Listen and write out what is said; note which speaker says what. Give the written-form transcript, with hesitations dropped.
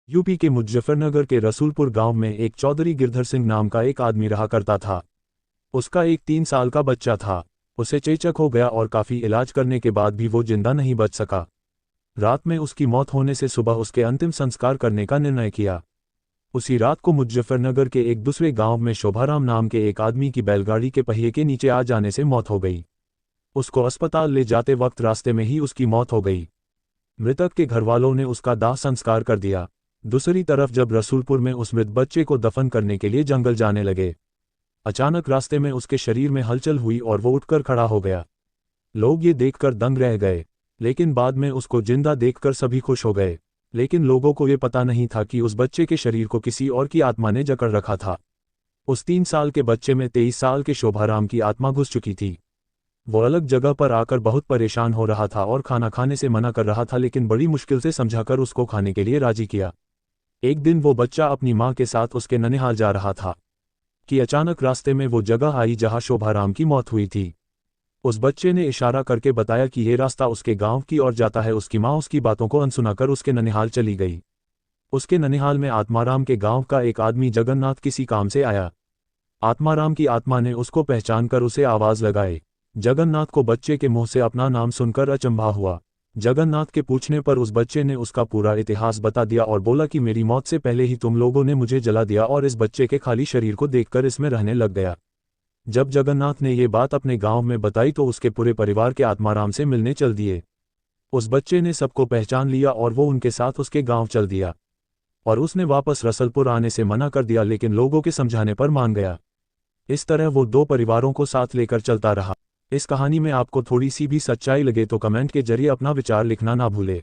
Speaker 1: UP के मुजफ्फरनगर के रसूलपुर गांव में एक चौधरी गिरधर सिंह नाम का एक आदमी रहा करता था। उसका एक 3 साल का बच्चा था। उसे चेचक हो गया और काफी इलाज करने के बाद भी वो जिंदा नहीं बच सका। रात में उसकी मौत होने से सुबह उसके अंतिम संस्कार करने का निर्णय किया। उसी रात को मुजफ्फरनगर के एक दूसरे गांव में शोभाराम नाम के एक आदमी की बैलगाड़ी के पहिए के नीचे आ जाने से मौत हो गई। उसको अस्पताल ले जाते वक्त रास्ते में ही उसकी मौत हो गई। मृतक के घरवालों ने उसका दाह संस्कार कर दिया। दूसरी तरफ जब रसूलपुर में उस मृत बच्चे को दफन करने के लिए जंगल जाने लगे, अचानक रास्ते में उसके शरीर में हलचल हुई और वो उठकर खड़ा हो गया। लोग ये देखकर दंग रह गए, लेकिन बाद में उसको जिंदा देखकर सभी खुश हो गए। लेकिन लोगों को ये पता नहीं था कि उस बच्चे के शरीर को किसी और की आत्मा ने जकड़ रखा था। उस 3 साल के बच्चे में 23 साल के शोभाराम की आत्मा घुस चुकी थी। वो अलग जगह पर आकर बहुत परेशान हो रहा था और खाना खाने से मना कर रहा था, लेकिन बड़ी मुश्किल से समझाकर उसको खाने के लिए राजी किया। एक दिन वो बच्चा अपनी माँ के साथ उसके ननिहाल जा रहा था कि अचानक रास्ते में वो जगह आई जहाँ शोभाराम की मौत हुई थी। उस बच्चे ने इशारा करके बताया कि ये रास्ता उसके गांव की ओर जाता है। उसकी माँ उसकी बातों को अनसुना कर उसके ननिहाल चली गई। उसके ननिहाल में आत्माराम के गांव का एक आदमी जगन्नाथ किसी काम से आया। आत्माराम की आत्मा ने उसको पहचान कर उसे आवाज लगाई। जगन्नाथ को बच्चे के मुंह से अपना नाम सुनकर अचंभा हुआ। जगन्नाथ के पूछने पर उस बच्चे ने उसका पूरा इतिहास बता दिया और बोला कि मेरी मौत से पहले ही तुम लोगों ने मुझे जला दिया, और इस बच्चे के खाली शरीर को देखकर इसमें रहने लग गया। जब जगन्नाथ ने ये बात अपने गांव में बताई तो उसके पूरे परिवार के आत्माराम से मिलने चल दिए। उस बच्चे ने सबको पहचान लिया और वो उनके साथ उसके गांव चल दिया, और उसने वापस रसलपुर आने से मना कर दिया, लेकिन लोगों के समझाने पर मान गया। इस तरह वो 2 परिवारों को साथ लेकर चलता रहा। इस कहानी में आपको थोड़ी सी भी सच्चाई लगे तो कमेंट के जरिए अपना विचार लिखना ना भूले।